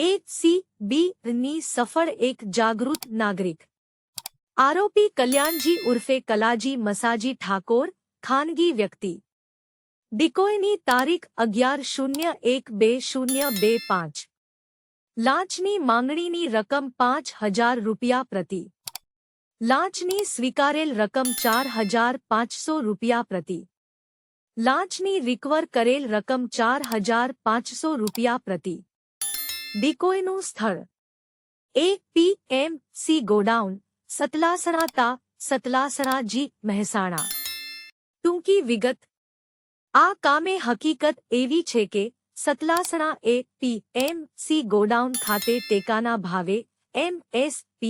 એક C B ની સફળ એક જાગૃત નાગરિક। આરોપી કલ્યાણજી ઉર્ફે કલાજી મસાજી ઠાકોર, ખાનગી વ્યક્તિ। ડિકોયની તારીખ 11/01/2025। લાંચની માંગણીની રકમ 5,000 રૂપિયા પ્રતિ। લાંચની સ્વીકારેલ રકમ 4,500 રૂપિયા પ્રતિ। લાંચની રિકવર કરેલ રકમ 4,500 રૂપિયા પ્રતિ। ડિકોયનું સ્થળ APMC ગોડાઉન, સતલાસણા તા, સતલાસણા જી, મહેસાણા। ટૂંકી વિગત। આ કામે હકીકત એવી છે કે સતલાસણા APMC ગોડાઉન ખાતે ટેકાના ભાવે MSP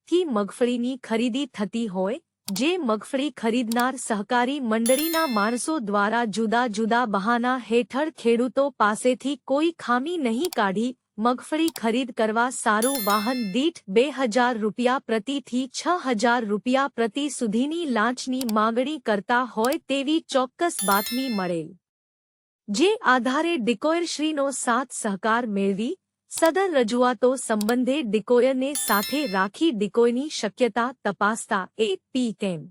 થી મગફળીની ખરીદી થતી હોય, જે મગફળી ખરીદનાર સહકારી મંડળીના માણસો દ્વારા જુદા જુદા બહાના હેઠળ ખેડૂતો પાસેથી કોઈ ખામી નહીં કાઢી મગફળી ખરીદ કરવા સારું વાહન દીઠ 2,000 રૂપિયા પ્રતિથી 6,000 રૂપિયા પ્રતિ સુધીની લાંચની માંગણી કરતા હોય તેવી ચોક્કસ બાતમી મળેલ, જે આધારે ડિકોયરશ્રીનો સાથ સહકાર મેળવી સદર રજૂઆતો સંબંધે ડિકોયરને સાથે રાખી ડિકોયની શક્યતા તપાસતા APMC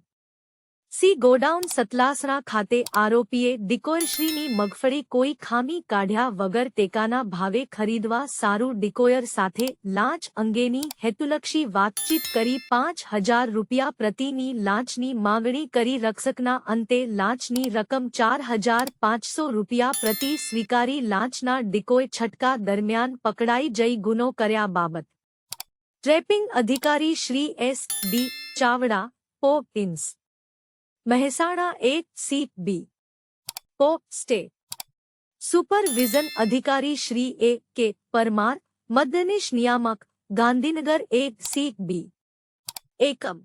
ગોડાઉન સતલાસણા ખાતે આરોપીએ ડિકોયરશ્રીની મગફળી કોઈ ખામી કાઢ્યા વગર ટેકાના ભાવે ખરીદવા સારું ડિકોયર સાથે લાંચ અંગેની હેતુલક્ષી વાતચીત કરી 5,000 રૂપિયા પ્રતિની લાંચની માંગણી કરી રક્ષકના અંતે લાંચની રકમ 4,500 રૂપિયા પ્રતિ સ્વીકારી લાંચના ડિકોય છટકા દરમિયાન પકડાઈ જઈ ગુનો કર્યા બાબત ટ્રેપિંગ અધિકારી શ્રી SD ચાવડા, પોઇન્સ, મહેસાણા ACB સ્ટે સુપરવિઝન અધિકારી શ્રી AK પરમાર, મદદનીશ નિયામક, ગાંધીનગર ACB એકમ।